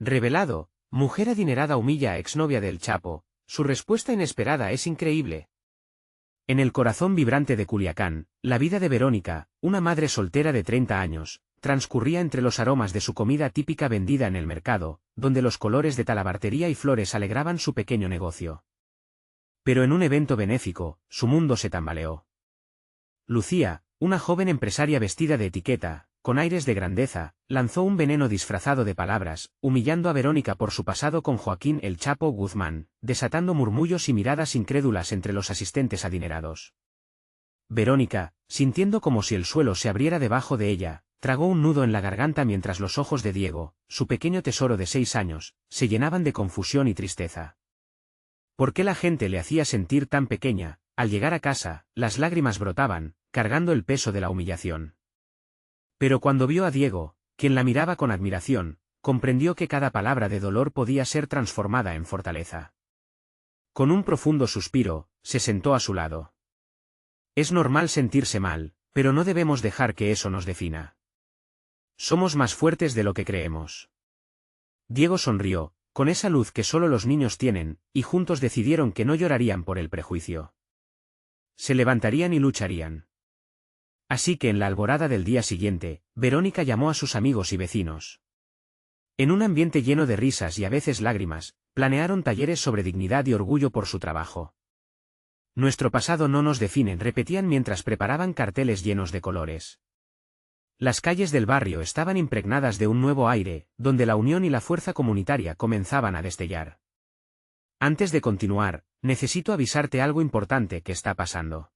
Revelado, mujer adinerada humilla a exnovia del Chapo, su respuesta inesperada es increíble. En el corazón vibrante de Culiacán, la vida de Verónica, una madre soltera de 30 años, transcurría entre los aromas de su comida típica vendida en el mercado, donde los colores de talabartería y flores alegraban su pequeño negocio. Pero en un evento benéfico, su mundo se tambaleó. Lucía, una joven empresaria vestida de etiqueta, con aires de grandeza, lanzó un veneno disfrazado de palabras, humillando a Verónica por su pasado con Joaquín El Chapo Guzmán, desatando murmullos y miradas incrédulas entre los asistentes adinerados. Verónica, sintiendo como si el suelo se abriera debajo de ella, tragó un nudo en la garganta mientras los ojos de Diego, su pequeño tesoro de 6 años, se llenaban de confusión y tristeza. ¿Por qué la gente le hacía sentir tan pequeña? Al llegar a casa, las lágrimas brotaban, cargando el peso de la humillación. Pero cuando vio a Diego, quien la miraba con admiración, comprendió que cada palabra de dolor podía ser transformada en fortaleza. Con un profundo suspiro, se sentó a su lado. Es normal sentirse mal, pero no debemos dejar que eso nos defina. Somos más fuertes de lo que creemos. Diego sonrió, con esa luz que solo los niños tienen, y juntos decidieron que no llorarían por el prejuicio. Se levantarían y lucharían. Así que en la alborada del día siguiente, Verónica llamó a sus amigos y vecinos. En un ambiente lleno de risas y a veces lágrimas, planearon talleres sobre dignidad y orgullo por su trabajo. Nuestro pasado no nos define, repetían mientras preparaban carteles llenos de colores. Las calles del barrio estaban impregnadas de un nuevo aire, donde la unión y la fuerza comunitaria comenzaban a destellar. Antes de continuar, necesito avisarte algo importante que está pasando.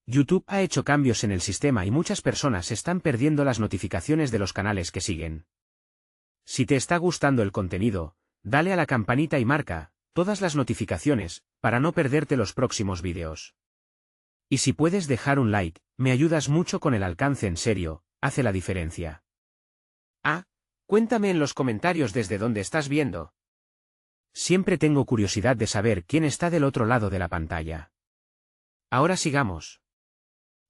YouTube ha hecho cambios en el sistema y muchas personas están perdiendo las notificaciones de los canales que siguen. Si te está gustando el contenido, dale a la campanita y marca todas las notificaciones, para no perderte los próximos vídeos. Y si puedes dejar un like, me ayudas mucho con el alcance, en serio, hace la diferencia. Cuéntame en los comentarios desde dónde estás viendo. Siempre tengo curiosidad de saber quién está del otro lado de la pantalla. Ahora sigamos.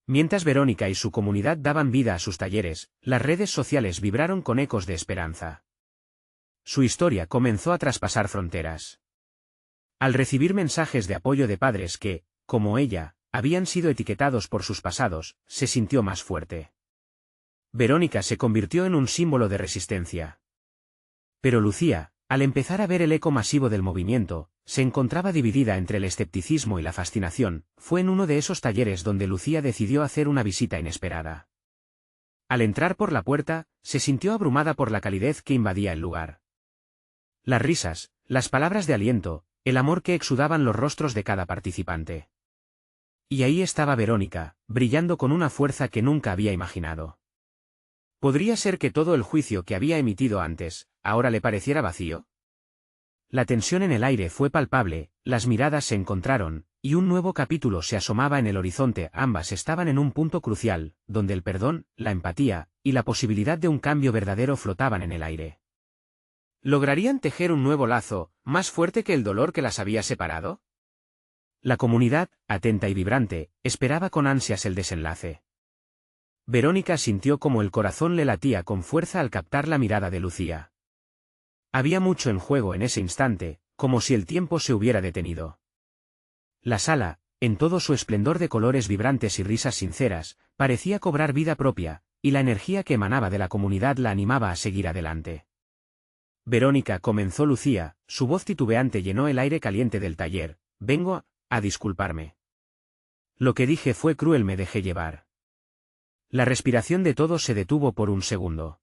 Mientras Verónica y su comunidad daban vida a sus talleres, las redes sociales vibraron con ecos de esperanza. Su historia comenzó a traspasar fronteras. Al recibir mensajes de apoyo de padres que, como ella, habían sido etiquetados por sus pasados, se sintió más fuerte. Verónica se convirtió en un símbolo de resistencia. Pero Lucía, al empezar a ver el eco masivo del movimiento, se encontraba dividida entre el escepticismo y la fascinación. Fue en uno de esos talleres donde Lucía decidió hacer una visita inesperada. Al entrar por la puerta, se sintió abrumada por la calidez que invadía el lugar. Las risas, las palabras de aliento, el amor que exudaban los rostros de cada participante. Y ahí estaba Verónica, brillando con una fuerza que nunca había imaginado. ¿Podría ser que todo el juicio que había emitido antes, ahora le pareciera vacío? La tensión en el aire fue palpable, las miradas se encontraron, y un nuevo capítulo se asomaba en el horizonte. Ambas estaban en un punto crucial, donde el perdón, la empatía, y la posibilidad de un cambio verdadero flotaban en el aire. ¿Lograrían tejer un nuevo lazo, más fuerte que el dolor que las había separado? La comunidad, atenta y vibrante, esperaba con ansias el desenlace. Verónica sintió como el corazón le latía con fuerza al captar la mirada de Lucía. Había mucho en juego en ese instante, como si el tiempo se hubiera detenido. La sala, en todo su esplendor de colores vibrantes y risas sinceras, parecía cobrar vida propia, y la energía que emanaba de la comunidad la animaba a seguir adelante. Verónica, comenzó Lucía, su voz titubeante llenó el aire caliente del taller. Vengo a disculparme. Lo que dije fue cruel, me dejé llevar. La respiración de todos se detuvo por un segundo.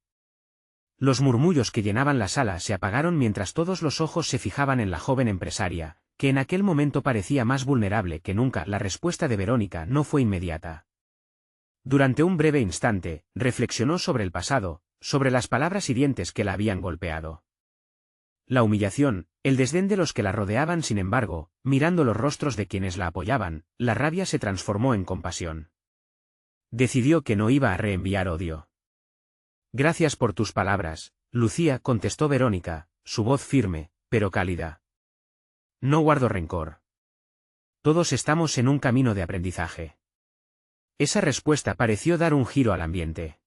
Los murmullos que llenaban la sala se apagaron mientras todos los ojos se fijaban en la joven empresaria, que en aquel momento parecía más vulnerable que nunca. La respuesta de Verónica no fue inmediata. Durante un breve instante, reflexionó sobre el pasado, sobre las palabras hirientes que la habían golpeado. La humillación, el desdén de los que la rodeaban. Sin embargo, mirando los rostros de quienes la apoyaban, la rabia se transformó en compasión. Decidió que no iba a reenviar odio. Gracias por tus palabras, Lucía, contestó Verónica, su voz firme, pero cálida. No guardo rencor. Todos estamos en un camino de aprendizaje. Esa respuesta pareció dar un giro al ambiente.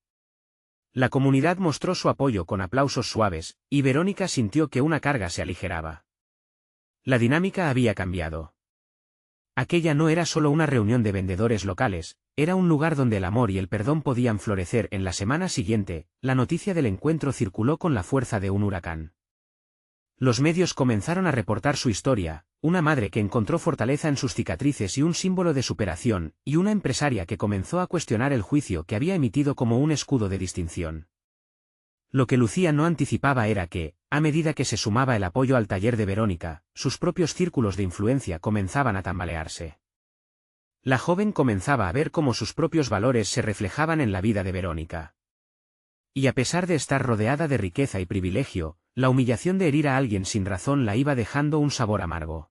La comunidad mostró su apoyo con aplausos suaves, y Verónica sintió que una carga se aligeraba. La dinámica había cambiado. Aquella no era solo una reunión de vendedores locales, era un lugar donde el amor y el perdón podían florecer. En la semana siguiente, la noticia del encuentro circuló con la fuerza de un huracán. Los medios comenzaron a reportar su historia, una madre que encontró fortaleza en sus cicatrices y un símbolo de superación, y una empresaria que comenzó a cuestionar el juicio que había emitido como un escudo de distinción. Lo que Lucía no anticipaba era que, a medida que se sumaba el apoyo al taller de Verónica, sus propios círculos de influencia comenzaban a tambalearse. La joven comenzaba a ver cómo sus propios valores se reflejaban en la vida de Verónica. Y a pesar de estar rodeada de riqueza y privilegio, la humillación de herir a alguien sin razón la iba dejando un sabor amargo.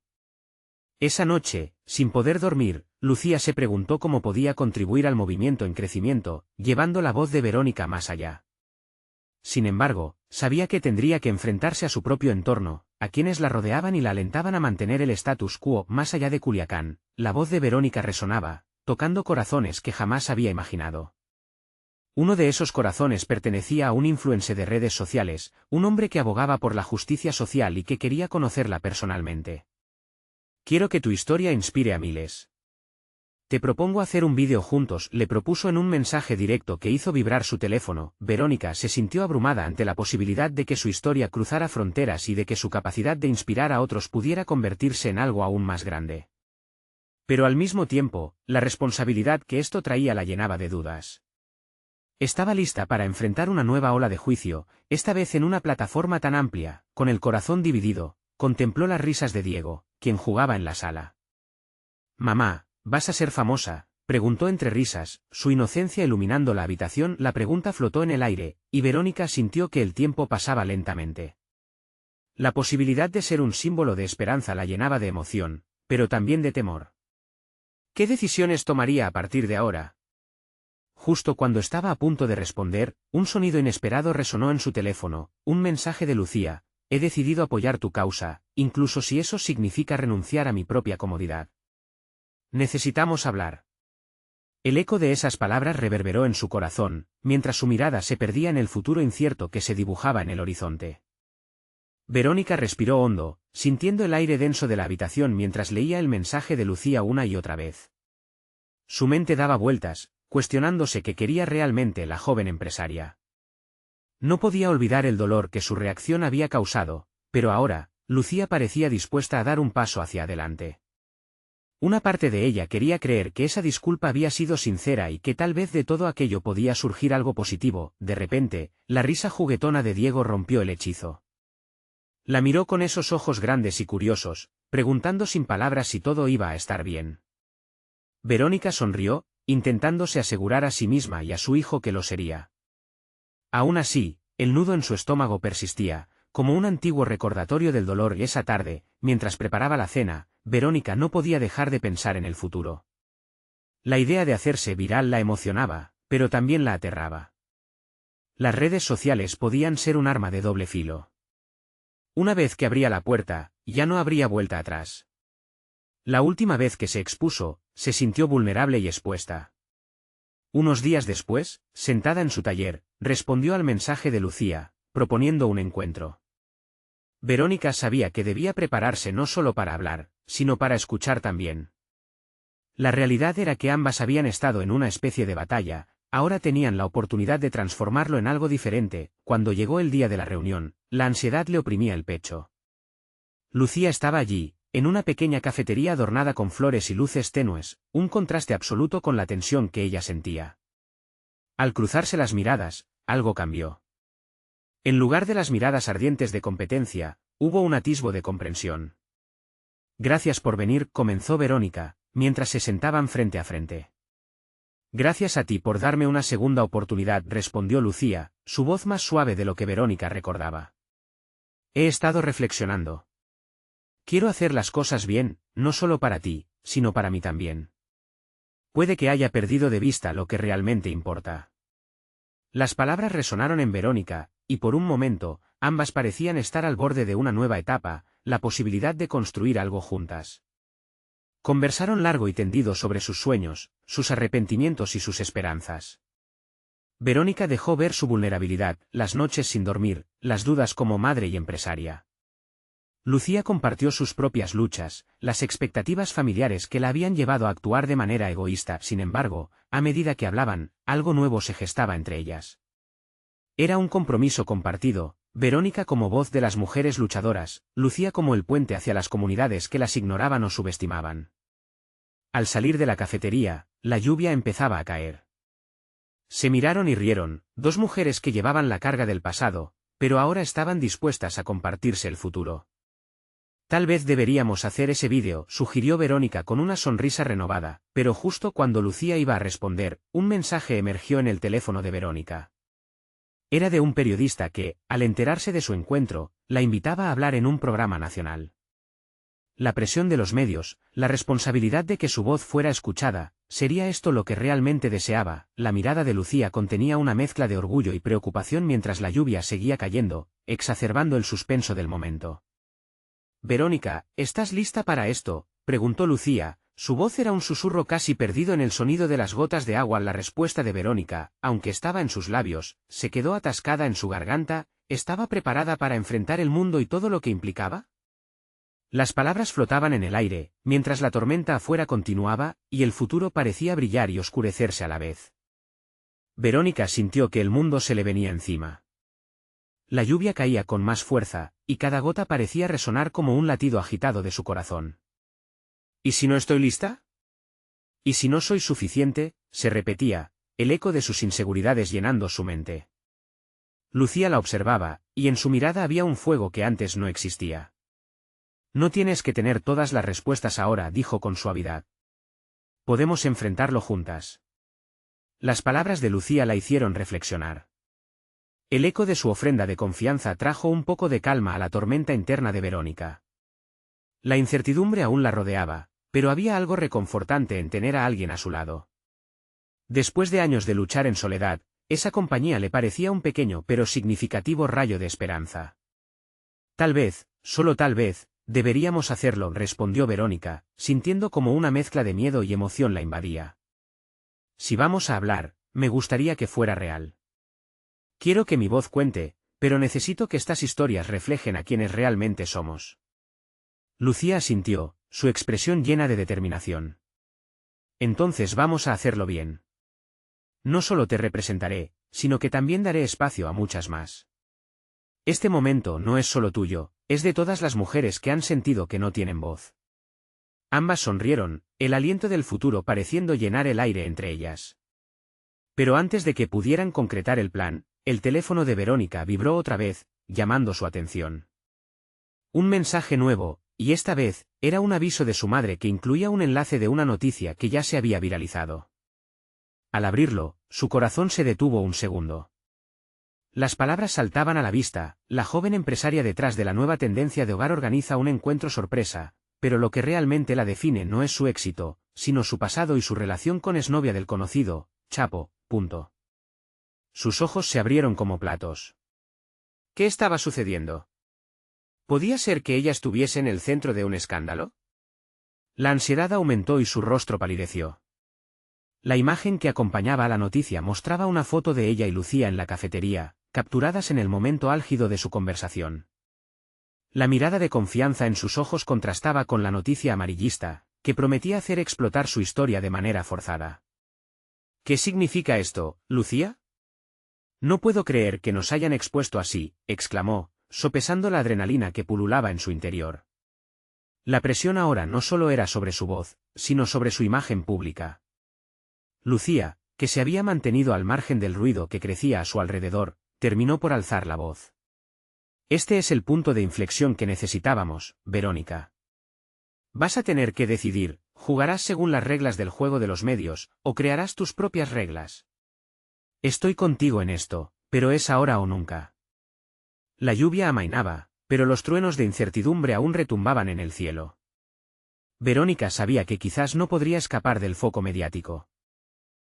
Esa noche, sin poder dormir, Lucía se preguntó cómo podía contribuir al movimiento en crecimiento, llevando la voz de Verónica más allá. Sin embargo, sabía que tendría que enfrentarse a su propio entorno, a quienes la rodeaban y la alentaban a mantener el status quo más allá de Culiacán. La voz de Verónica resonaba, tocando corazones que jamás había imaginado. Uno de esos corazones pertenecía a un influencer de redes sociales, un hombre que abogaba por la justicia social y que quería conocerla personalmente. Quiero que tu historia inspire a miles. Te propongo hacer un vídeo juntos, le propuso en un mensaje directo que hizo vibrar su teléfono. Verónica se sintió abrumada ante la posibilidad de que su historia cruzara fronteras y de que su capacidad de inspirar a otros pudiera convertirse en algo aún más grande. Pero al mismo tiempo, la responsabilidad que esto traía la llenaba de dudas. Estaba lista para enfrentar una nueva ola de juicio, esta vez en una plataforma tan amplia. Con el corazón dividido, contempló las risas de Diego, quien jugaba en la sala. «Mamá, ¿vas a ser famosa?», preguntó entre risas, su inocencia iluminando la habitación. La pregunta flotó en el aire, y Verónica sintió que el tiempo pasaba lentamente. La posibilidad de ser un símbolo de esperanza la llenaba de emoción, pero también de temor. ¿Qué decisiones tomaría a partir de ahora? Justo cuando estaba a punto de responder, un sonido inesperado resonó en su teléfono, un mensaje de Lucía: «He decidido apoyar tu causa, incluso si eso significa renunciar a mi propia comodidad. Necesitamos hablar». El eco de esas palabras reverberó en su corazón, mientras su mirada se perdía en el futuro incierto que se dibujaba en el horizonte. Verónica respiró hondo, sintiendo el aire denso de la habitación mientras leía el mensaje de Lucía una y otra vez. Su mente daba vueltas, cuestionándose qué quería realmente la joven empresaria. No podía olvidar el dolor que su reacción había causado, pero ahora, Lucía parecía dispuesta a dar un paso hacia adelante. Una parte de ella quería creer que esa disculpa había sido sincera y que tal vez de todo aquello podía surgir algo positivo. De repente, la risa juguetona de Diego rompió el hechizo. La miró con esos ojos grandes y curiosos, preguntando sin palabras si todo iba a estar bien. Verónica sonrió, intentándose asegurar a sí misma y a su hijo que lo sería. Aún así, el nudo en su estómago persistía, como un antiguo recordatorio del dolor. Y esa tarde, mientras preparaba la cena, Verónica no podía dejar de pensar en el futuro. La idea de hacerse viral la emocionaba, pero también la aterraba. Las redes sociales podían ser un arma de doble filo. Una vez que abría la puerta, ya no habría vuelta atrás. La última vez que se expuso, se sintió vulnerable y expuesta. Unos días después, sentada en su taller, respondió al mensaje de Lucía, proponiendo un encuentro. Verónica sabía que debía prepararse no solo para hablar, sino para escuchar también. La realidad era que ambas habían estado en una especie de batalla, ahora tenían la oportunidad de transformarlo en algo diferente. Cuando llegó el día de la reunión, la ansiedad le oprimía el pecho. Lucía estaba allí, en una pequeña cafetería adornada con flores y luces tenues, un contraste absoluto con la tensión que ella sentía. Al cruzarse las miradas, algo cambió. En lugar de las miradas ardientes de competencia, hubo un atisbo de comprensión. «Gracias por venir», comenzó Verónica, mientras se sentaban frente a frente. «Gracias a ti por darme una segunda oportunidad», respondió Lucía, su voz más suave de lo que Verónica recordaba. «He estado reflexionando. Quiero hacer las cosas bien, no solo para ti, sino para mí también. Puede que haya perdido de vista lo que realmente importa». Las palabras resonaron en Verónica, y por un momento, ambas parecían estar al borde de una nueva etapa, la posibilidad de construir algo juntas. Conversaron largo y tendido sobre sus sueños, sus arrepentimientos y sus esperanzas. Verónica dejó ver su vulnerabilidad, las noches sin dormir, las dudas como madre y empresaria. Lucía compartió sus propias luchas, las expectativas familiares que la habían llevado a actuar de manera egoísta. Sin embargo, a medida que hablaban, algo nuevo se gestaba entre ellas. Era un compromiso compartido, Verónica como voz de las mujeres luchadoras, Lucía como el puente hacia las comunidades que las ignoraban o subestimaban. Al salir de la cafetería, la lluvia empezaba a caer. Se miraron y rieron, dos mujeres que llevaban la carga del pasado, pero ahora estaban dispuestas a compartirse el futuro. Tal vez deberíamos hacer ese vídeo, sugirió Verónica con una sonrisa renovada, pero justo cuando Lucía iba a responder, un mensaje emergió en el teléfono de Verónica. Era de un periodista que, al enterarse de su encuentro, la invitaba a hablar en un programa nacional. La presión de los medios, la responsabilidad de que su voz fuera escuchada, ¿sería esto lo que realmente deseaba? La mirada de Lucía contenía una mezcla de orgullo y preocupación mientras la lluvia seguía cayendo, exacerbando el suspenso del momento. Verónica, ¿estás lista para esto?, preguntó Lucía. Su voz era un susurro casi perdido en el sonido de las gotas de agua. La respuesta de Verónica, aunque estaba en sus labios, se quedó atascada en su garganta. ¿Estaba preparada para enfrentar el mundo y todo lo que implicaba? Las palabras flotaban en el aire, mientras la tormenta afuera continuaba, y el futuro parecía brillar y oscurecerse a la vez. Verónica sintió que el mundo se le venía encima. La lluvia caía con más fuerza, y cada gota parecía resonar como un latido agitado de su corazón. ¿Y si no estoy lista? ¿Y si no soy suficiente?, se repetía, el eco de sus inseguridades llenando su mente. Lucía la observaba, y en su mirada había un fuego que antes no existía. No tienes que tener todas las respuestas ahora, dijo con suavidad. Podemos enfrentarlo juntas. Las palabras de Lucía la hicieron reflexionar. El eco de su ofrenda de confianza trajo un poco de calma a la tormenta interna de Verónica. La incertidumbre aún la rodeaba, pero había algo reconfortante en tener a alguien a su lado. Después de años de luchar en soledad, esa compañía le parecía un pequeño pero significativo rayo de esperanza. Tal vez, solo tal vez, deberíamos hacerlo, respondió Verónica, sintiendo como una mezcla de miedo y emoción la invadía. Si vamos a hablar, me gustaría que fuera real. Quiero que mi voz cuente, pero necesito que estas historias reflejen a quienes realmente somos. Lucía asintió, su expresión llena de determinación. Entonces vamos a hacerlo bien. No solo te representaré, sino que también daré espacio a muchas más. Este momento no es solo tuyo, es de todas las mujeres que han sentido que no tienen voz. Ambas sonrieron, el aliento del futuro pareciendo llenar el aire entre ellas. Pero antes de que pudieran concretar el plan, el teléfono de Verónica vibró otra vez, llamando su atención. Un mensaje nuevo, y esta vez, era un aviso de su madre que incluía un enlace de una noticia que ya se había viralizado. Al abrirlo, su corazón se detuvo un segundo. Las palabras saltaban a la vista: la joven empresaria detrás de la nueva tendencia de hogar organiza un encuentro sorpresa, pero lo que realmente la define no es su éxito, sino su pasado y su relación con exnovia del conocido Chapo. Sus ojos se abrieron como platos. ¿Qué estaba sucediendo? ¿Podía ser que ella estuviese en el centro de un escándalo? La ansiedad aumentó y su rostro palideció. La imagen que acompañaba a la noticia mostraba una foto de ella y Lucía en la cafetería, capturadas en el momento álgido de su conversación. La mirada de confianza en sus ojos contrastaba con la noticia amarillista, que prometía hacer explotar su historia de manera forzada. ¿Qué significa esto, Lucía? No puedo creer que nos hayan expuesto así, exclamó, sopesando la adrenalina que pululaba en su interior. La presión ahora no solo era sobre su voz, sino sobre su imagen pública. Lucía, que se había mantenido al margen del ruido que crecía a su alrededor, terminó por alzar la voz. Este es el punto de inflexión que necesitábamos, Verónica. Vas a tener que decidir, ¿jugarás según las reglas del juego de los medios, o crearás tus propias reglas? Estoy contigo en esto, pero es ahora o nunca. La lluvia amainaba, pero los truenos de incertidumbre aún retumbaban en el cielo. Verónica sabía que quizás no podría escapar del foco mediático.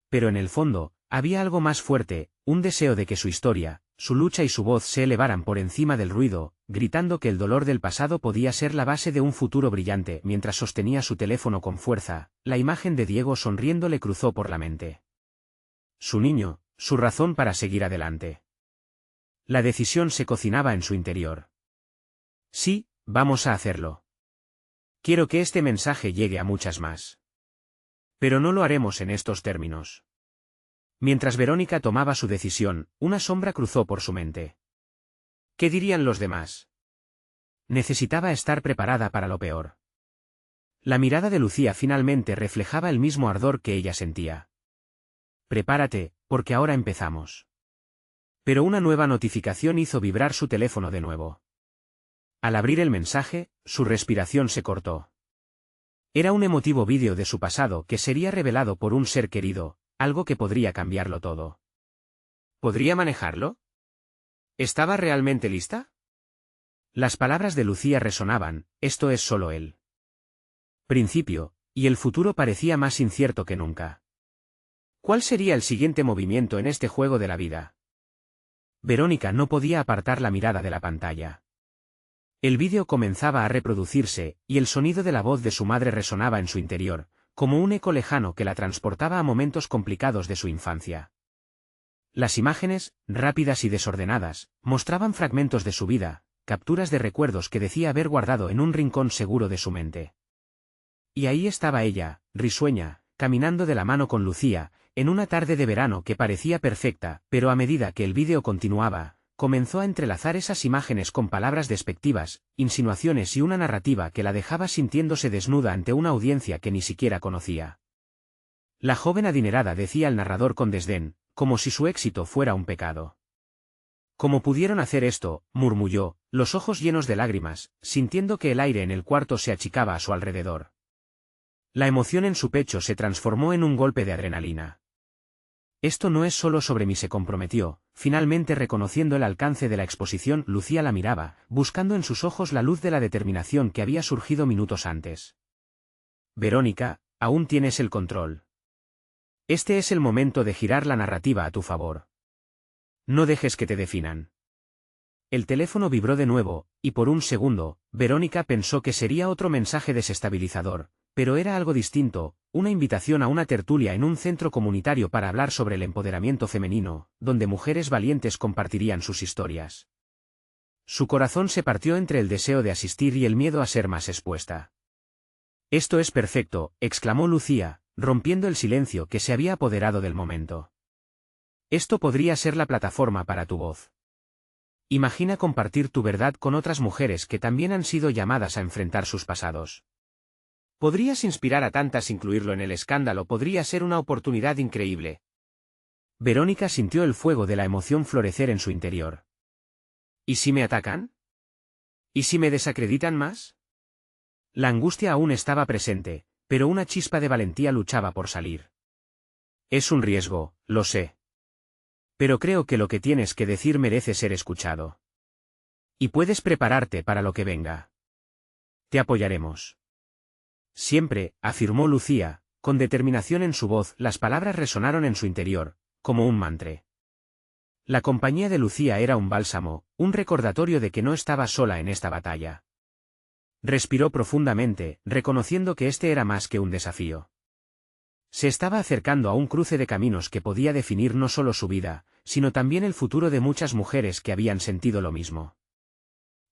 Pero en el fondo, había algo más fuerte, un deseo de que su historia, su lucha y su voz se elevaran por encima del ruido, gritando que el dolor del pasado podía ser la base de un futuro brillante. Mientras sostenía su teléfono con fuerza, la imagen de Diego sonriendo le cruzó por la mente. Su niño, su razón para seguir adelante. La decisión se cocinaba en su interior. Sí, vamos a hacerlo. Quiero que este mensaje llegue a muchas más. Pero no lo haremos en estos términos. Mientras Verónica tomaba su decisión, una sombra cruzó por su mente. ¿Qué dirían los demás? Necesitaba estar preparada para lo peor. La mirada de Lucía finalmente reflejaba el mismo ardor que ella sentía. Prepárate, porque ahora empezamos. Pero una nueva notificación hizo vibrar su teléfono de nuevo. Al abrir el mensaje, su respiración se cortó. Era un emotivo vídeo de su pasado que sería revelado por un ser querido, algo que podría cambiarlo todo. ¿Podría manejarlo? ¿Estaba realmente lista? Las palabras de Lucía resonaban, esto es solo él. Principio, y el futuro parecía más incierto que nunca. ¿Cuál sería el siguiente movimiento en este juego de la vida? Verónica no podía apartar la mirada de la pantalla. El vídeo comenzaba a reproducirse, y el sonido de la voz de su madre resonaba en su interior, como un eco lejano que la transportaba a momentos complicados de su infancia. Las imágenes, rápidas y desordenadas, mostraban fragmentos de su vida, capturas de recuerdos que decía haber guardado en un rincón seguro de su mente. Y ahí estaba ella, risueña, caminando de la mano con Lucía, en una tarde de verano que parecía perfecta, pero a medida que el vídeo continuaba, comenzó a entrelazar esas imágenes con palabras despectivas, insinuaciones y una narrativa que la dejaba sintiéndose desnuda ante una audiencia que ni siquiera conocía. La joven adinerada decía al narrador con desdén, como si su éxito fuera un pecado. ¿Cómo pudieron hacer esto?, murmulló, los ojos llenos de lágrimas, sintiendo que el aire en el cuarto se achicaba a su alrededor. La emoción en su pecho se transformó en un golpe de adrenalina. Esto no es solo sobre mí, se comprometió, finalmente reconociendo el alcance de la exposición. Lucía la miraba, buscando en sus ojos la luz de la determinación que había surgido minutos antes. Verónica, aún tienes el control. Este es el momento de girar la narrativa a tu favor. No dejes que te definan. El teléfono vibró de nuevo, y por un segundo, Verónica pensó que sería otro mensaje desestabilizador, pero era algo distinto, una invitación a una tertulia en un centro comunitario para hablar sobre el empoderamiento femenino, donde mujeres valientes compartirían sus historias. Su corazón se partió entre el deseo de asistir y el miedo a ser más expuesta. Esto es perfecto, exclamó Lucía, rompiendo el silencio que se había apoderado del momento. Esto podría ser la plataforma para tu voz. Imagina compartir tu verdad con otras mujeres que también han sido llamadas a enfrentar sus pasados. Podrías inspirar a tantas. Incluirlo en el escándalo podría ser una oportunidad increíble. Verónica sintió el fuego de la emoción florecer en su interior. ¿Y si me atacan? ¿Y si me desacreditan más? La angustia aún estaba presente, pero una chispa de valentía luchaba por salir. Es un riesgo, lo sé. Pero creo que lo que tienes que decir merece ser escuchado. Y puedes prepararte para lo que venga. Te apoyaremos. Siempre, afirmó Lucía, con determinación en su voz. Las palabras resonaron en su interior, como un mantra. La compañía de Lucía era un bálsamo, un recordatorio de que no estaba sola en esta batalla. Respiró profundamente, reconociendo que este era más que un desafío. Se estaba acercando a un cruce de caminos que podía definir no solo su vida, sino también el futuro de muchas mujeres que habían sentido lo mismo.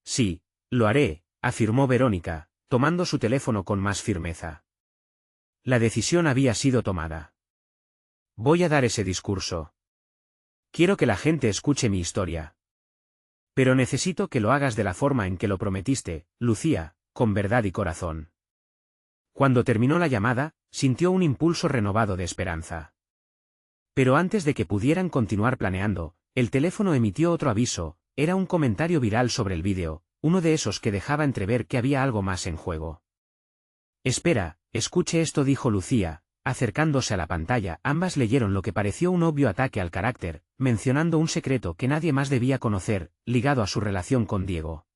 Sí, lo haré, afirmó Verónica, tomando su teléfono con más firmeza. La decisión había sido tomada. Voy a dar ese discurso. Quiero que la gente escuche mi historia. Pero necesito que lo hagas de la forma en que lo prometiste, Lucía, con verdad y corazón. Cuando terminó la llamada, sintió un impulso renovado de esperanza. Pero antes de que pudieran continuar planeando, el teléfono emitió otro aviso. Era un comentario viral sobre el vídeo, uno de esos que dejaba entrever que había algo más en juego. Espera, escuche esto, dijo Lucía, acercándose a la pantalla. Ambas leyeron lo que pareció un obvio ataque al carácter, mencionando un secreto que nadie más debía conocer, ligado a su relación con Diego.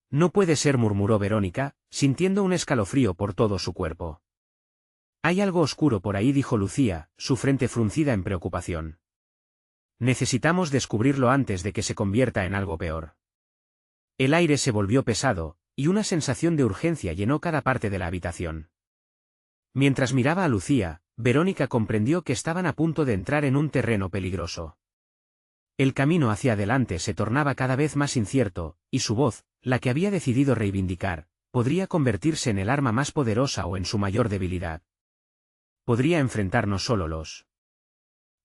No puede ser, murmuró Verónica, sintiendo un escalofrío por todo su cuerpo. Hay algo oscuro por ahí, dijo Lucía, su frente fruncida en preocupación. Necesitamos descubrirlo antes de que se convierta en algo peor. El aire se volvió pesado, y una sensación de urgencia llenó cada parte de la habitación. Mientras miraba a Lucía, Verónica comprendió que estaban a punto de entrar en un terreno peligroso. El camino hacia adelante se tornaba cada vez más incierto, y su voz, la que había decidido reivindicar, podría convertirse en el arma más poderosa o en su mayor debilidad. Podría enfrentar no solo los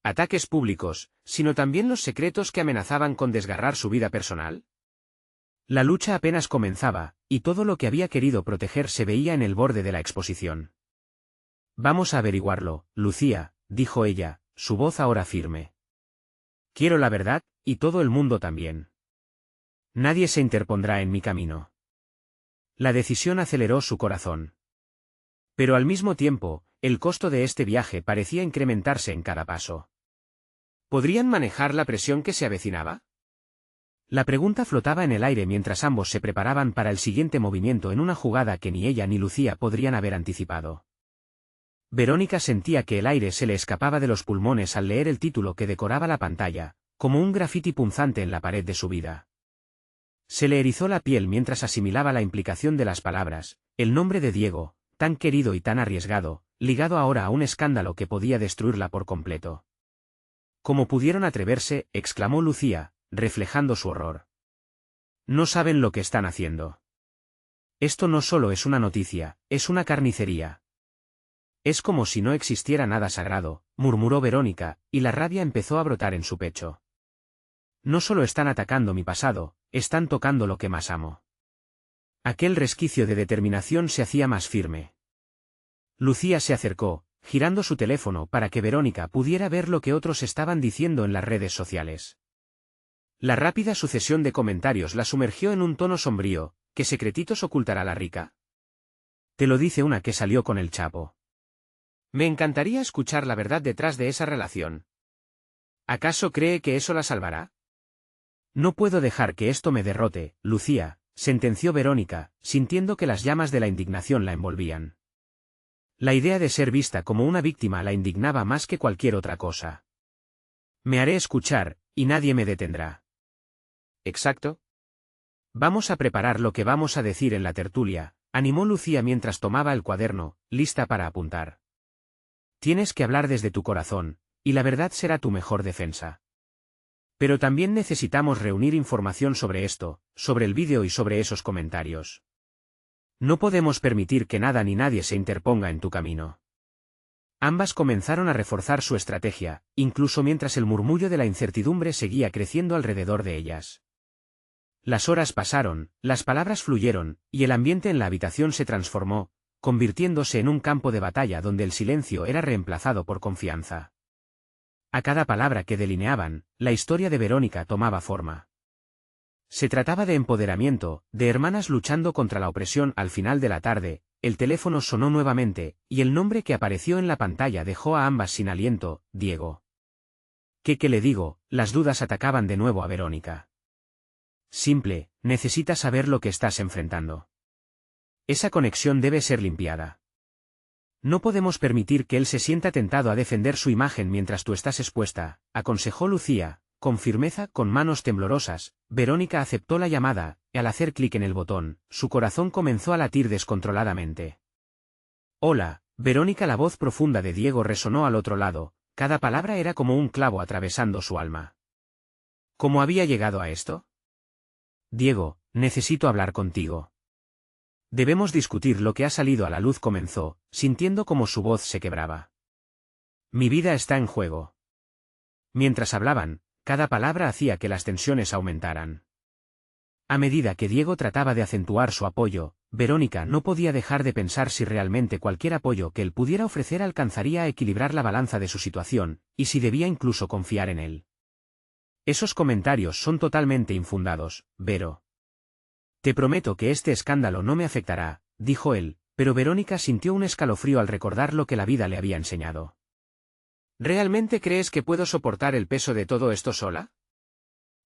ataques públicos, sino también los secretos que amenazaban con desgarrar su vida personal. La lucha apenas comenzaba, y todo lo que había querido proteger se veía en el borde de la exposición. Vamos a averiguarlo, Lucía, dijo ella, su voz ahora firme. Quiero la verdad, y todo el mundo también. Nadie se interpondrá en mi camino. La decisión aceleró su corazón. Pero al mismo tiempo, el costo de este viaje parecía incrementarse en cada paso. ¿Podrían manejar la presión que se avecinaba? La pregunta flotaba en el aire mientras ambos se preparaban para el siguiente movimiento en una jugada que ni ella ni Lucía podrían haber anticipado. Verónica sentía que el aire se le escapaba de los pulmones al leer el título que decoraba la pantalla, como un grafiti punzante en la pared de su vida. Se le erizó la piel mientras asimilaba la implicación de las palabras, el nombre de Diego, tan querido y tan arriesgado, ligado ahora a un escándalo que podía destruirla por completo. ¿Cómo pudieron atreverse?, exclamó Lucía, reflejando su horror. No saben lo que están haciendo. Esto no solo es una noticia, es una carnicería. Es como si no existiera nada sagrado, murmuró Verónica, y la rabia empezó a brotar en su pecho. No solo están atacando mi pasado, están tocando lo que más amo. Aquel resquicio de determinación se hacía más firme. Lucía se acercó, girando su teléfono para que Verónica pudiera ver lo que otros estaban diciendo en las redes sociales. La rápida sucesión de comentarios la sumergió en un tono sombrío. ¿Qué secretitos ocultará la rica? Te lo dice una que salió con el Chapo. Me encantaría escuchar la verdad detrás de esa relación. ¿Acaso cree que eso la salvará? No puedo dejar que esto me derrote, Lucía, sentenció Verónica, sintiendo que las llamas de la indignación la envolvían. La idea de ser vista como una víctima la indignaba más que cualquier otra cosa. Me haré escuchar, y nadie me detendrá. ¿Exacto? Vamos a preparar lo que vamos a decir en la tertulia, animó Lucía mientras tomaba el cuaderno, lista para apuntar. Tienes que hablar desde tu corazón, y la verdad será tu mejor defensa. Pero también necesitamos reunir información sobre esto, sobre el vídeo y sobre esos comentarios. No podemos permitir que nada ni nadie se interponga en tu camino. Ambas comenzaron a reforzar su estrategia, incluso mientras el murmullo de la incertidumbre seguía creciendo alrededor de ellas. Las horas pasaron, las palabras fluyeron, y el ambiente en la habitación se transformó, convirtiéndose en un campo de batalla donde el silencio era reemplazado por confianza. A cada palabra que delineaban, la historia de Verónica tomaba forma. Se trataba de empoderamiento, de hermanas luchando contra la opresión. Al final de la tarde, el teléfono sonó nuevamente, y el nombre que apareció en la pantalla dejó a ambas sin aliento, Diego. ¿Qué le digo? Las dudas atacaban de nuevo a Verónica. Simple, necesitas saber lo que estás enfrentando. Esa conexión debe ser limpiada. No podemos permitir que él se sienta tentado a defender su imagen mientras tú estás expuesta, aconsejó Lucía, con firmeza. Con manos temblorosas, Verónica aceptó la llamada, y al hacer clic en el botón, su corazón comenzó a latir descontroladamente. Hola, Verónica. La voz profunda de Diego resonó al otro lado, cada palabra era como un clavo atravesando su alma. ¿Cómo había llegado a esto? Diego, necesito hablar contigo. Debemos discutir lo que ha salido a la luz, comenzó, sintiendo como su voz se quebraba. Mi vida está en juego. Mientras hablaban, cada palabra hacía que las tensiones aumentaran. A medida que Diego trataba de acentuar su apoyo, Verónica no podía dejar de pensar si realmente cualquier apoyo que él pudiera ofrecer alcanzaría a equilibrar la balanza de su situación, y si debía incluso confiar en él. Esos comentarios son totalmente infundados, Vero. Te prometo que este escándalo no me afectará, dijo él, pero Verónica sintió un escalofrío al recordar lo que la vida le había enseñado. ¿Realmente crees que puedo soportar el peso de todo esto sola?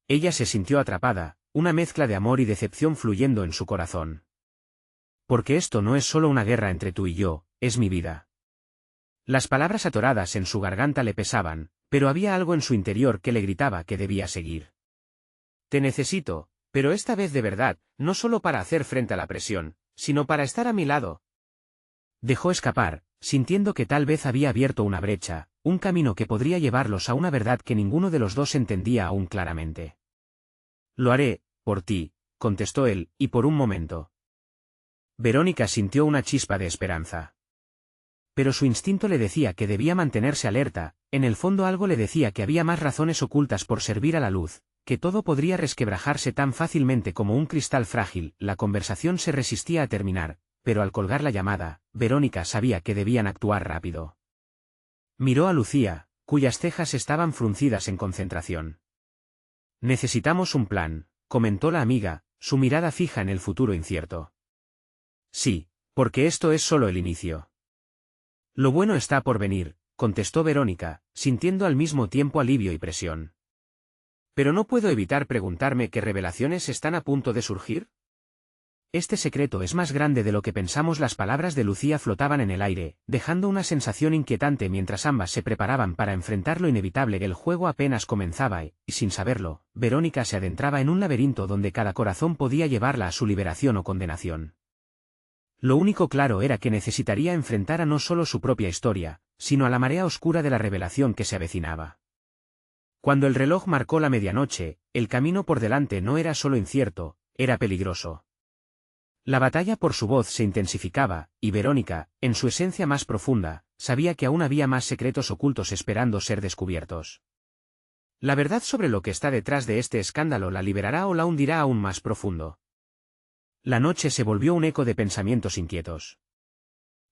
Ella se sintió atrapada, una mezcla de amor y decepción fluyendo en su corazón. Porque esto no es solo una guerra entre tú y yo, es mi vida. Las palabras atoradas en su garganta le pesaban, pero había algo en su interior que le gritaba que debía seguir. Te necesito, pero esta vez de verdad, no solo para hacer frente a la presión, sino para estar a mi lado. Dejó escapar, sintiendo que tal vez había abierto una brecha, un camino que podría llevarlos a una verdad que ninguno de los dos entendía aún claramente. Lo haré, por ti, contestó él, y por un momento. Verónica sintió una chispa de esperanza. Pero su instinto le decía que debía mantenerse alerta, en el fondo algo le decía que había más razones ocultas por servir a la luz, que todo podría resquebrajarse tan fácilmente como un cristal frágil. La conversación se resistía a terminar, pero al colgar la llamada, Verónica sabía que debían actuar rápido. Miró a Lucía, cuyas cejas estaban fruncidas en concentración. Necesitamos un plan, comentó la amiga, su mirada fija en el futuro incierto. Sí, porque esto es solo el inicio. Lo bueno está por venir, contestó Verónica, sintiendo al mismo tiempo alivio y presión. Pero no puedo evitar preguntarme qué revelaciones están a punto de surgir. Este secreto es más grande de lo que pensamos. Las palabras de Lucía flotaban en el aire, dejando una sensación inquietante mientras ambas se preparaban para enfrentar lo inevitable. El juego apenas comenzaba y, sin saberlo, Verónica se adentraba en un laberinto donde cada corazón podía llevarla a su liberación o condenación. Lo único claro era que necesitaría enfrentar a no solo su propia historia, sino a la marea oscura de la revelación que se avecinaba. Cuando el reloj marcó la medianoche, el camino por delante no era solo incierto, era peligroso. La batalla por su voz se intensificaba, y Verónica, en su esencia más profunda, sabía que aún había más secretos ocultos esperando ser descubiertos. La verdad sobre lo que está detrás de este escándalo la liberará o la hundirá aún más profundo. La noche se volvió un eco de pensamientos inquietos.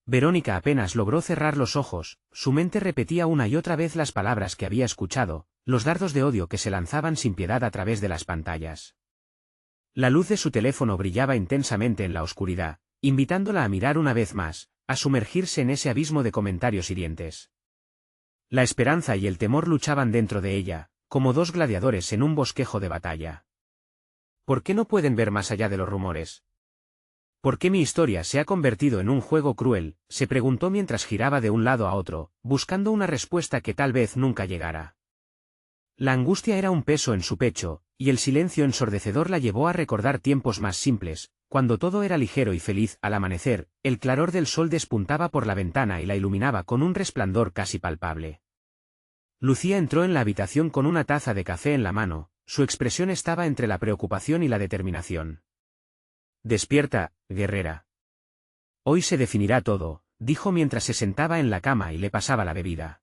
Verónica apenas logró cerrar los ojos, su mente repetía una y otra vez las palabras que había escuchado, los dardos de odio que se lanzaban sin piedad a través de las pantallas. La luz de su teléfono brillaba intensamente en la oscuridad, invitándola a mirar una vez más, a sumergirse en ese abismo de comentarios hirientes. La esperanza y el temor luchaban dentro de ella, como dos gladiadores en un bosquejo de batalla. ¿Por qué no pueden ver más allá de los rumores? ¿Por qué mi historia se ha convertido en un juego cruel?, se preguntó mientras giraba de un lado a otro, buscando una respuesta que tal vez nunca llegara. La angustia era un peso en su pecho, y el silencio ensordecedor la llevó a recordar tiempos más simples, cuando todo era ligero y feliz. Al amanecer, el claror del sol despuntaba por la ventana y la iluminaba con un resplandor casi palpable. Lucía entró en la habitación con una taza de café en la mano, su expresión estaba entre la preocupación y la determinación. «Despierta, guerrera. Hoy se definirá todo», dijo mientras se sentaba en la cama y le pasaba la bebida.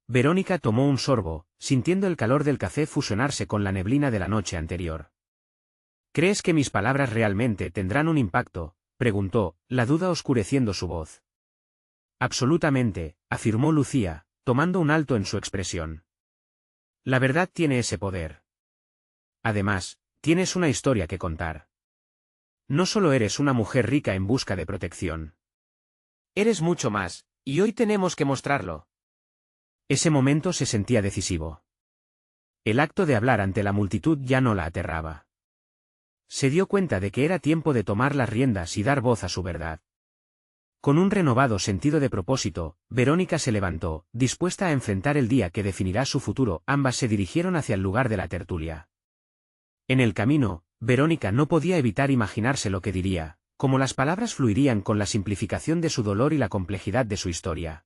Verónica tomó un sorbo, sintiendo el calor del café fusionarse con la neblina de la noche anterior. «¿Crees que mis palabras realmente tendrán un impacto?», preguntó, la duda oscureciendo su voz. «Absolutamente», afirmó Lucía, tomando un alto en su expresión. «La verdad tiene ese poder. Además, tienes una historia que contar. No solo eres una mujer rica en busca de protección. Eres mucho más, y hoy tenemos que mostrarlo». Ese momento se sentía decisivo. El acto de hablar ante la multitud ya no la aterraba. Se dio cuenta de que era tiempo de tomar las riendas y dar voz a su verdad. Con un renovado sentido de propósito, Verónica se levantó, dispuesta a enfrentar el día que definirá su futuro. Ambas se dirigieron hacia el lugar de la tertulia. En el camino, Verónica no podía evitar imaginarse lo que diría, cómo las palabras fluirían con la simplificación de su dolor y la complejidad de su historia.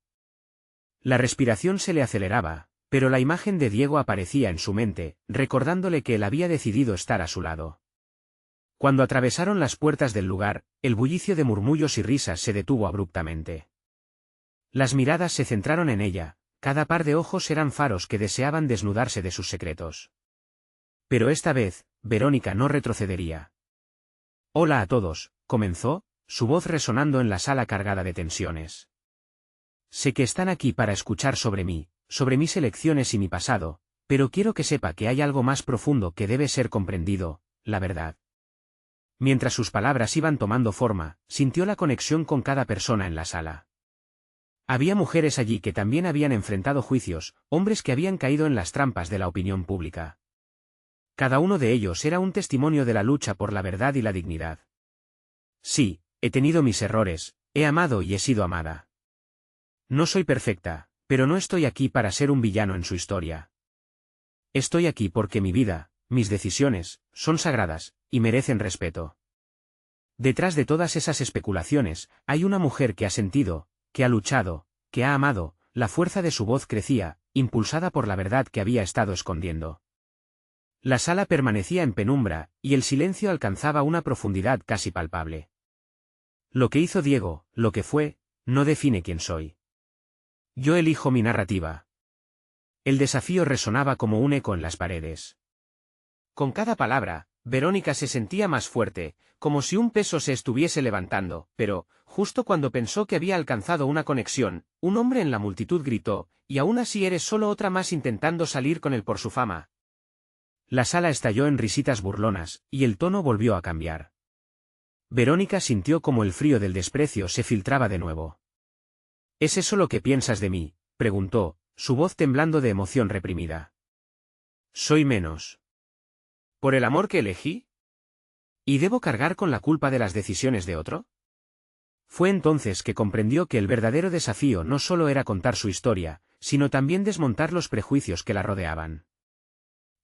La respiración se le aceleraba, pero la imagen de Diego aparecía en su mente, recordándole que él había decidido estar a su lado. Cuando atravesaron las puertas del lugar, el bullicio de murmullos y risas se detuvo abruptamente. Las miradas se centraron en ella, cada par de ojos eran faros que deseaban desnudarse de sus secretos. Pero esta vez, Verónica no retrocedería. «Hola a todos», comenzó, su voz resonando en la sala cargada de tensiones. «Sé que están aquí para escuchar sobre mí, sobre mis elecciones y mi pasado, pero quiero que sepa que hay algo más profundo que debe ser comprendido, la verdad». Mientras sus palabras iban tomando forma, sintió la conexión con cada persona en la sala. Había mujeres allí que también habían enfrentado juicios, hombres que habían caído en las trampas de la opinión pública. Cada uno de ellos era un testimonio de la lucha por la verdad y la dignidad. «Sí, he tenido mis errores, he amado y he sido amada. No soy perfecta, pero no estoy aquí para ser un villano en su historia. Estoy aquí porque mi vida, mis decisiones, son sagradas, y merecen respeto». Detrás de todas esas especulaciones, hay una mujer que ha sentido, que ha luchado, que ha amado. La fuerza de su voz crecía, impulsada por la verdad que había estado escondiendo. La sala permanecía en penumbra, y el silencio alcanzaba una profundidad casi palpable. Lo que hizo Diego, lo que fue, no define quién soy. Yo elijo mi narrativa. El desafío resonaba como un eco en las paredes. Con cada palabra, Verónica se sentía más fuerte, como si un peso se estuviese levantando, pero, justo cuando pensó que había alcanzado una conexión, un hombre en la multitud gritó, «Y aún así eres solo otra más intentando salir con él por su fama». La sala estalló en risitas burlonas, y el tono volvió a cambiar. Verónica sintió como el frío del desprecio se filtraba de nuevo. «¿Es eso lo que piensas de mí?», preguntó, su voz temblando de emoción reprimida. «¿Soy menos por el amor que elegí? ¿Y debo cargar con la culpa de las decisiones de otro?». Fue entonces que comprendió que el verdadero desafío no solo era contar su historia, sino también desmontar los prejuicios que la rodeaban.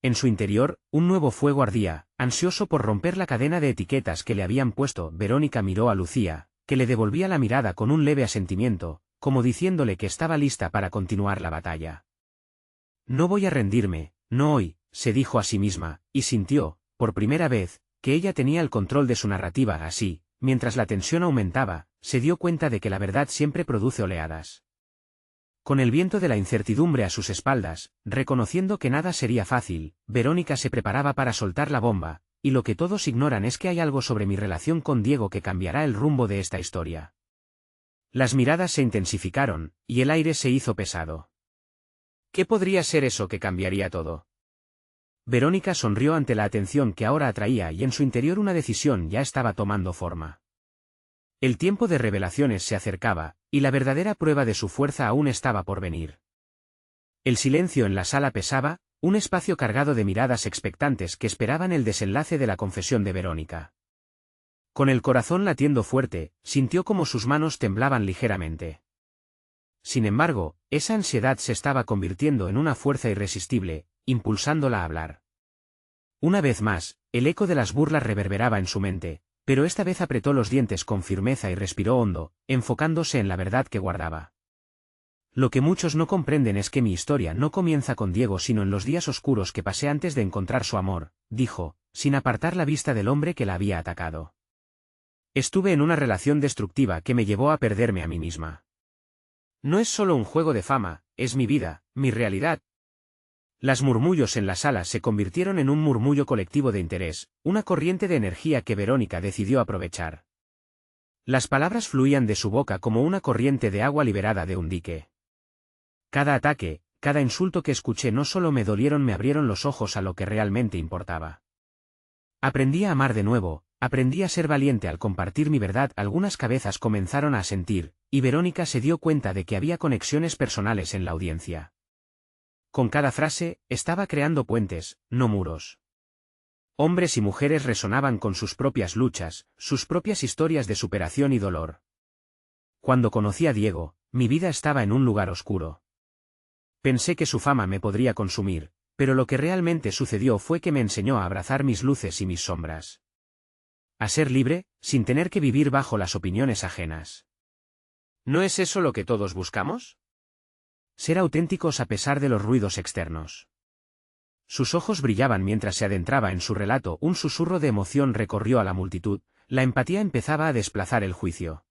En su interior, un nuevo fuego ardía, ansioso por romper la cadena de etiquetas que le habían puesto. Verónica miró a Lucía, que le devolvía la mirada con un leve asentimiento, como diciéndole que estaba lista para continuar la batalla. «No voy a rendirme, no hoy», se dijo a sí misma, y sintió, por primera vez, que ella tenía el control de su narrativa. Así, mientras la tensión aumentaba, se dio cuenta de que la verdad siempre produce oleadas. Con el viento de la incertidumbre a sus espaldas, reconociendo que nada sería fácil, Verónica se preparaba para soltar la bomba, y lo que todos ignoran es que hay algo sobre mi relación con Diego que cambiará el rumbo de esta historia. Las miradas se intensificaron, y el aire se hizo pesado. ¿Qué podría ser eso que cambiaría todo? Verónica sonrió ante la atención que ahora atraía y en su interior una decisión ya estaba tomando forma. El tiempo de revelaciones se acercaba, y la verdadera prueba de su fuerza aún estaba por venir. El silencio en la sala pesaba, un espacio cargado de miradas expectantes que esperaban el desenlace de la confesión de Verónica. Con el corazón latiendo fuerte, sintió como sus manos temblaban ligeramente. Sin embargo, esa ansiedad se estaba convirtiendo en una fuerza irresistible, impulsándola a hablar. Una vez más, el eco de las burlas reverberaba en su mente, pero esta vez apretó los dientes con firmeza y respiró hondo, enfocándose en la verdad que guardaba. «Lo que muchos no comprenden es que mi historia no comienza con Diego sino en los días oscuros que pasé antes de encontrar su amor», dijo, sin apartar la vista del hombre que la había atacado. «Estuve en una relación destructiva que me llevó a perderme a mí misma. No es solo un juego de fama, es mi vida, mi realidad». Las murmullos en la sala se convirtieron en un murmullo colectivo de interés, una corriente de energía que Verónica decidió aprovechar. Las palabras fluían de su boca como una corriente de agua liberada de un dique. Cada ataque, cada insulto que escuché no solo me dolieron, me abrieron los ojos a lo que realmente importaba. Aprendí a amar de nuevo, aprendí a ser valiente al compartir mi verdad. Algunas cabezas comenzaron a asentir, y Verónica se dio cuenta de que había conexiones personales en la audiencia. Con cada frase, estaba creando puentes, no muros. Hombres y mujeres resonaban con sus propias luchas, sus propias historias de superación y dolor. Cuando conocí a Diego, mi vida estaba en un lugar oscuro. Pensé que su fama me podría consumir, pero lo que realmente sucedió fue que me enseñó a abrazar mis luces y mis sombras. A ser libre, sin tener que vivir bajo las opiniones ajenas. ¿No es eso lo que todos buscamos? Ser auténticos a pesar de los ruidos externos. Sus ojos brillaban mientras se adentraba en su relato. Un susurro de emoción recorrió a la multitud, la empatía empezaba a desplazar el juicio.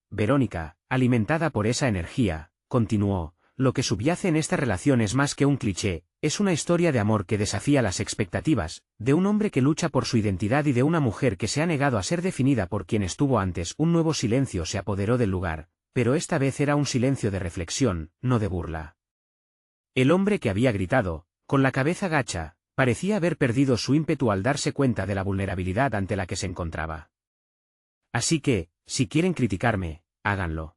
Verónica, alimentada por esa energía, continuó, lo que subyace en esta relación es más que un cliché, es una historia de amor que desafía las expectativas, de un hombre que lucha por su identidad y de una mujer que se ha negado a ser definida por quien estuvo antes. Un nuevo silencio se apoderó del lugar, pero esta vez era un silencio de reflexión, no de burla. El hombre que había gritado, con la cabeza gacha, parecía haber perdido su ímpetu al darse cuenta de la vulnerabilidad ante la que se encontraba. Así que, si quieren criticarme, háganlo.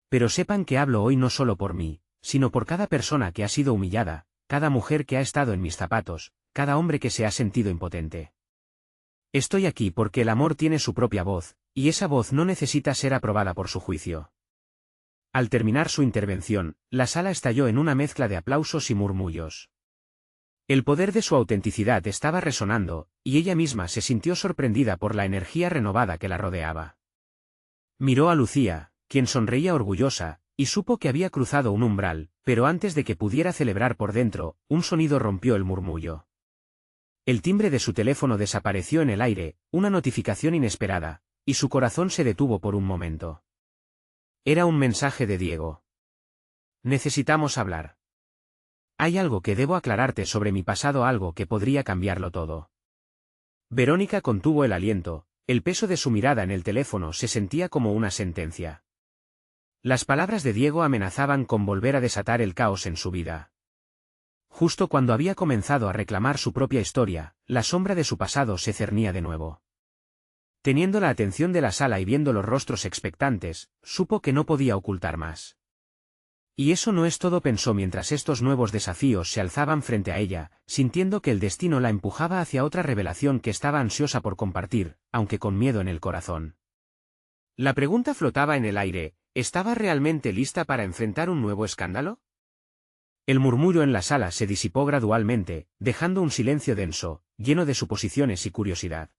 Pero sepan que hablo hoy no solo por mí, sino por cada persona que ha sido humillada, cada mujer que ha estado en mis zapatos, cada hombre que se ha sentido impotente. Estoy aquí porque el amor tiene su propia voz, y esa voz no necesita ser aprobada por su juicio. Al terminar su intervención, la sala estalló en una mezcla de aplausos y murmullos. El poder de su autenticidad estaba resonando, y ella misma se sintió sorprendida por la energía renovada que la rodeaba. Miró a Lucía, quien sonreía orgullosa, y supo que había cruzado un umbral, pero antes de que pudiera celebrar por dentro, un sonido rompió el murmullo. El timbre de su teléfono desapareció en el aire, una notificación inesperada, y su corazón se detuvo por un momento. Era un mensaje de Diego. Necesitamos hablar. Hay algo que debo aclararte sobre mi pasado, algo que podría cambiarlo todo. Verónica contuvo el aliento, el peso de su mirada en el teléfono se sentía como una sentencia. Las palabras de Diego amenazaban con volver a desatar el caos en su vida. Justo cuando había comenzado a reclamar su propia historia, la sombra de su pasado se cernía de nuevo. Teniendo la atención de la sala y viendo los rostros expectantes, supo que no podía ocultar más. Y eso no es todo, pensó mientras estos nuevos desafíos se alzaban frente a ella, sintiendo que el destino la empujaba hacia otra revelación que estaba ansiosa por compartir, aunque con miedo en el corazón. La pregunta flotaba en el aire, ¿estaba realmente lista para enfrentar un nuevo escándalo? El murmullo en la sala se disipó gradualmente, dejando un silencio denso, lleno de suposiciones y curiosidad.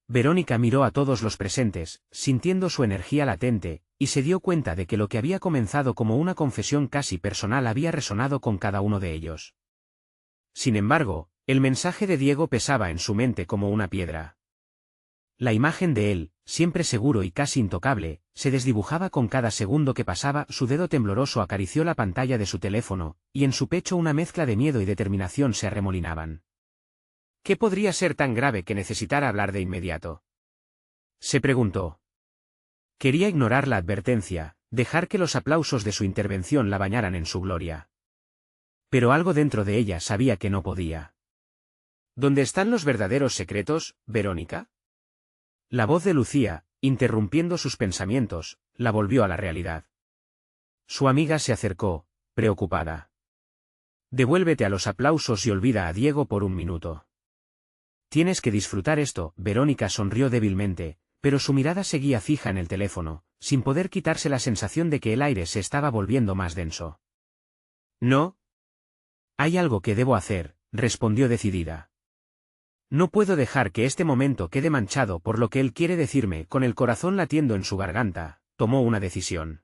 Verónica miró a todos los presentes, sintiendo su energía latente, y se dio cuenta de que lo que había comenzado como una confesión casi personal había resonado con cada uno de ellos. Sin embargo, el mensaje de Diego pesaba en su mente como una piedra. La imagen de él, siempre seguro y casi intocable, se desdibujaba con cada segundo que pasaba. Su dedo tembloroso acarició la pantalla de su teléfono, y en su pecho una mezcla de miedo y determinación se arremolinaban. ¿Qué podría ser tan grave que necesitara hablar de inmediato? Se preguntó. Quería ignorar la advertencia, dejar que los aplausos de su intervención la bañaran en su gloria. Pero algo dentro de ella sabía que no podía. ¿Dónde están los verdaderos secretos, Verónica? La voz de Lucía, interrumpiendo sus pensamientos, la volvió a la realidad. Su amiga se acercó, preocupada. Devuélvete a los aplausos y olvida a Diego por un minuto. Tienes que disfrutar esto. Verónica sonrió débilmente, pero su mirada seguía fija en el teléfono, sin poder quitarse la sensación de que el aire se estaba volviendo más denso. No. Hay algo que debo hacer, respondió decidida. No puedo dejar que este momento quede manchado por lo que él quiere decirme. Con el corazón latiendo en su garganta, tomó una decisión.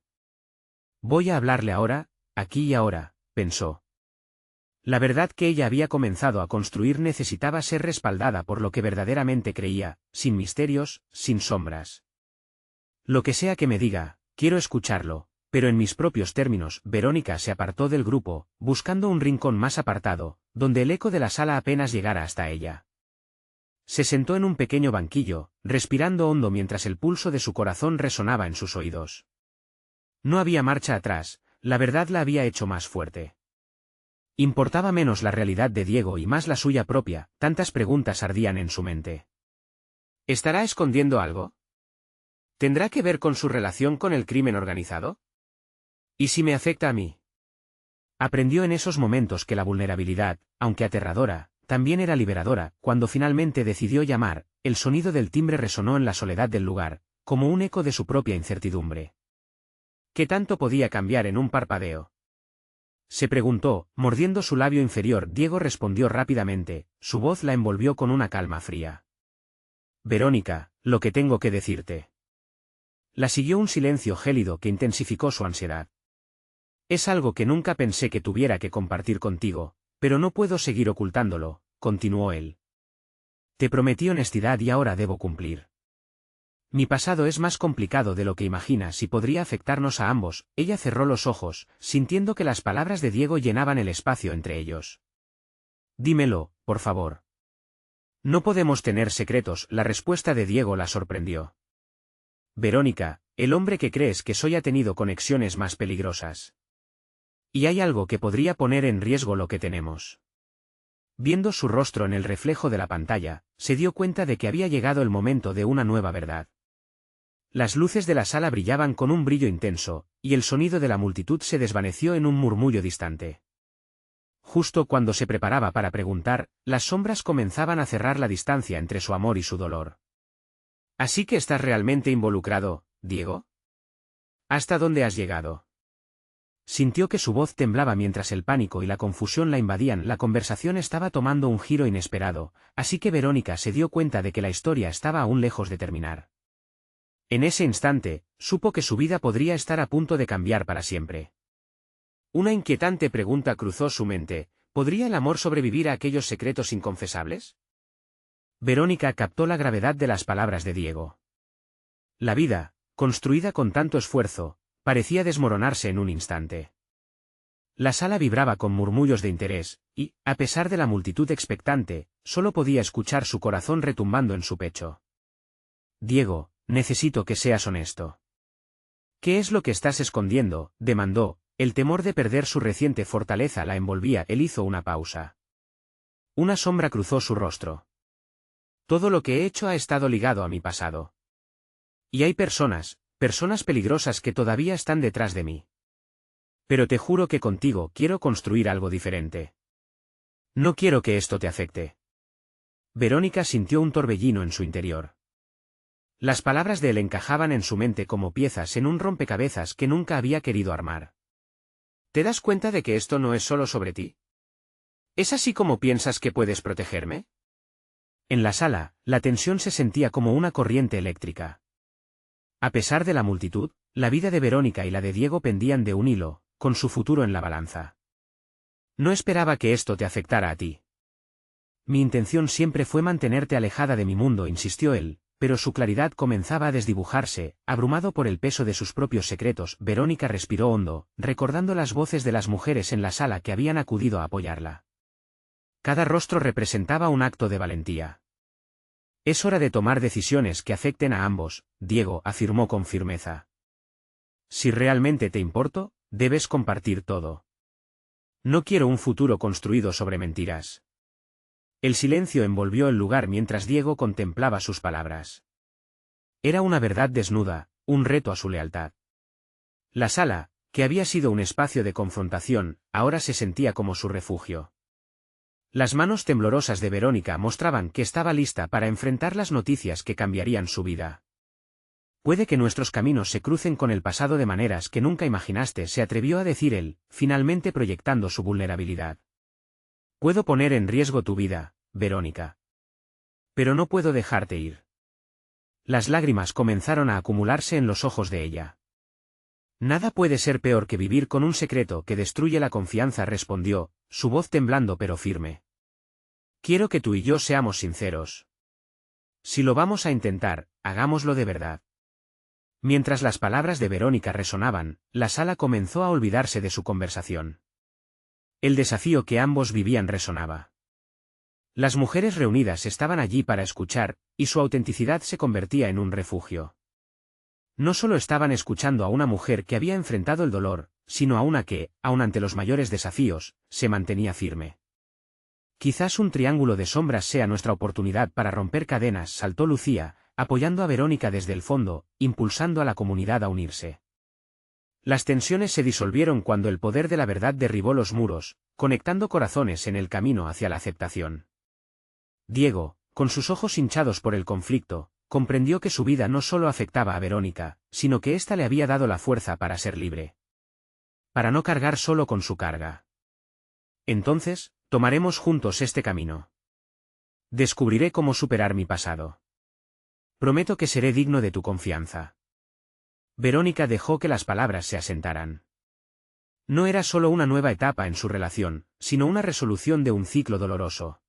Voy a hablarle ahora, aquí y ahora, pensó. La verdad que ella había comenzado a construir necesitaba ser respaldada por lo que verdaderamente creía, sin misterios, sin sombras. Lo que sea que me diga, quiero escucharlo, pero en mis propios términos. Verónica se apartó del grupo, buscando un rincón más apartado, donde el eco de la sala apenas llegara hasta ella. Se sentó en un pequeño banquillo, respirando hondo mientras el pulso de su corazón resonaba en sus oídos. No había marcha atrás, la verdad la había hecho más fuerte. Importaba menos la realidad de Diego y más la suya propia, tantas preguntas ardían en su mente. ¿Estará escondiendo algo? ¿Tendrá que ver con su relación con el crimen organizado? ¿Y si me afecta a mí? Aprendió en esos momentos que la vulnerabilidad, aunque aterradora, también era liberadora. Cuando finalmente decidió llamar, el sonido del timbre resonó en la soledad del lugar, como un eco de su propia incertidumbre. ¿Qué tanto podía cambiar en un parpadeo? Se preguntó, mordiendo su labio inferior. Diego respondió rápidamente, su voz la envolvió con una calma fría. Verónica, lo que tengo que decirte. La siguió un silencio gélido que intensificó su ansiedad. Es algo que nunca pensé que tuviera que compartir contigo, pero no puedo seguir ocultándolo, continuó él. Te prometí honestidad y ahora debo cumplir. Mi pasado es más complicado de lo que imaginas y podría afectarnos a ambos. Ella cerró los ojos, sintiendo que las palabras de Diego llenaban el espacio entre ellos. Dímelo, por favor. No podemos tener secretos. La respuesta de Diego la sorprendió. Verónica, el hombre que crees que soy ha tenido conexiones más peligrosas. Y hay algo que podría poner en riesgo lo que tenemos. Viendo su rostro en el reflejo de la pantalla, se dio cuenta de que había llegado el momento de una nueva verdad. Las luces de la sala brillaban con un brillo intenso, y el sonido de la multitud se desvaneció en un murmullo distante. Justo cuando se preparaba para preguntar, las sombras comenzaban a cerrar la distancia entre su amor y su dolor. ¿Así que estás realmente involucrado, Diego? ¿Hasta dónde has llegado? Sintió que su voz temblaba mientras el pánico y la confusión la invadían. La conversación estaba tomando un giro inesperado, así que Verónica se dio cuenta de que la historia estaba aún lejos de terminar. En ese instante, supo que su vida podría estar a punto de cambiar para siempre. Una inquietante pregunta cruzó su mente: ¿podría el amor sobrevivir a aquellos secretos inconfesables? Verónica captó la gravedad de las palabras de Diego. La vida, construida con tanto esfuerzo, parecía desmoronarse en un instante. La sala vibraba con murmullos de interés, y, a pesar de la multitud expectante, solo podía escuchar su corazón retumbando en su pecho. Diego, necesito que seas honesto. ¿Qué es lo que estás escondiendo?, demandó. El temor de perder su reciente fortaleza la envolvía. Él hizo una pausa. Una sombra cruzó su rostro. Todo lo que he hecho ha estado ligado a mi pasado. Y hay personas peligrosas que todavía están detrás de mí. Pero te juro que contigo quiero construir algo diferente. No quiero que esto te afecte. Verónica sintió un torbellino en su interior. Las palabras de él encajaban en su mente como piezas en un rompecabezas que nunca había querido armar. ¿Te das cuenta de que esto no es solo sobre ti? ¿Es así como piensas que puedes protegerme? En la sala, la tensión se sentía como una corriente eléctrica. A pesar de la multitud, la vida de Verónica y la de Diego pendían de un hilo, con su futuro en la balanza. No esperaba que esto te afectara a ti. Mi intención siempre fue mantenerte alejada de mi mundo, insistió él, pero su claridad comenzaba a desdibujarse, abrumado por el peso de sus propios secretos. Verónica respiró hondo, recordando las voces de las mujeres en la sala que habían acudido a apoyarla. Cada rostro representaba un acto de valentía. Es hora de tomar decisiones que afecten a ambos, Diego afirmó con firmeza. Si realmente te importo, debes compartir todo. No quiero un futuro construido sobre mentiras. El silencio envolvió el lugar mientras Diego contemplaba sus palabras. Era una verdad desnuda, un reto a su lealtad. La sala, que había sido un espacio de confrontación, ahora se sentía como su refugio. Las manos temblorosas de Verónica mostraban que estaba lista para enfrentar las noticias que cambiarían su vida. Puede que nuestros caminos se crucen con el pasado de maneras que nunca imaginaste, se atrevió a decir él, finalmente proyectando su vulnerabilidad. Puedo poner en riesgo tu vida, Verónica. Pero no puedo dejarte ir. Las lágrimas comenzaron a acumularse en los ojos de ella. Nada puede ser peor que vivir con un secreto que destruye la confianza, respondió, su voz temblando pero firme. Quiero que tú y yo seamos sinceros. Si lo vamos a intentar, hagámoslo de verdad. Mientras las palabras de Verónica resonaban, la sala comenzó a olvidarse de su conversación. El desafío que ambos vivían resonaba. Las mujeres reunidas estaban allí para escuchar, y su autenticidad se convertía en un refugio. No solo estaban escuchando a una mujer que había enfrentado el dolor, sino a una que, aun ante los mayores desafíos, se mantenía firme. Quizás un triángulo de sombras sea nuestra oportunidad para romper cadenas, saltó Lucía, apoyando a Verónica desde el fondo, impulsando a la comunidad a unirse. Las tensiones se disolvieron cuando el poder de la verdad derribó los muros, conectando corazones en el camino hacia la aceptación. Diego, con sus ojos hinchados por el conflicto, comprendió que su vida no solo afectaba a Verónica, sino que ésta le había dado la fuerza para ser libre. Para no cargar solo con su carga. Entonces, tomaremos juntos este camino. Descubriré cómo superar mi pasado. Prometo que seré digno de tu confianza. Verónica dejó que las palabras se asentaran. No era solo una nueva etapa en su relación, sino una resolución de un ciclo doloroso.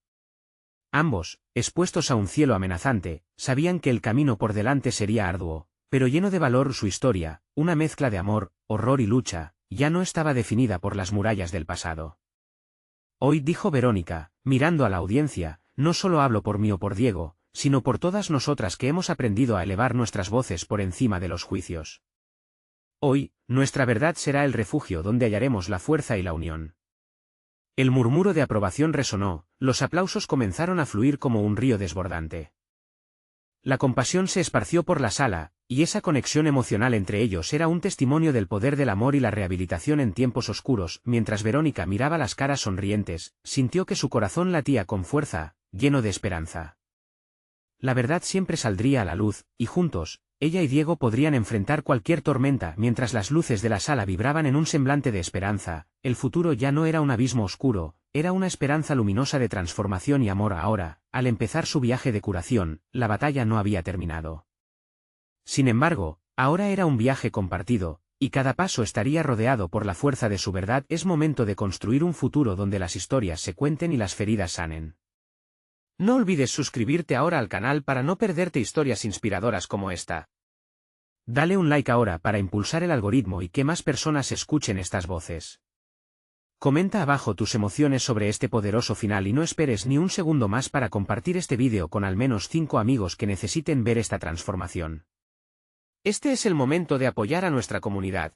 Ambos, expuestos a un cielo amenazante, sabían que el camino por delante sería arduo, pero lleno de valor. Su historia, una mezcla de amor, horror y lucha, ya no estaba definida por las murallas del pasado. Hoy, dijo Verónica, mirando a la audiencia, no solo hablo por mí o por Diego, sino por todas nosotras que hemos aprendido a elevar nuestras voces por encima de los juicios. Hoy, nuestra verdad será el refugio donde hallaremos la fuerza y la unión. El murmuro de aprobación resonó, los aplausos comenzaron a fluir como un río desbordante. La compasión se esparció por la sala, y esa conexión emocional entre ellos era un testimonio del poder del amor y la rehabilitación en tiempos oscuros. Mientras Verónica miraba las caras sonrientes, sintió que su corazón latía con fuerza, lleno de esperanza. La verdad siempre saldría a la luz, y juntos, ella y Diego podrían enfrentar cualquier tormenta. Mientras las luces de la sala vibraban en un semblante de esperanza, el futuro ya no era un abismo oscuro, era una esperanza luminosa de transformación y amor. Ahora, al empezar su viaje de curación, la batalla no había terminado. Sin embargo, ahora era un viaje compartido, y cada paso estaría rodeado por la fuerza de su verdad. Es momento de construir un futuro donde las historias se cuenten y las feridas sanen. No olvides suscribirte ahora al canal para no perderte historias inspiradoras como esta. Dale un like ahora para impulsar el algoritmo y que más personas escuchen estas voces. Comenta abajo tus emociones sobre este poderoso final y no esperes ni un segundo más para compartir este vídeo con al menos 5 amigos que necesiten ver esta transformación. Este es el momento de apoyar a nuestra comunidad.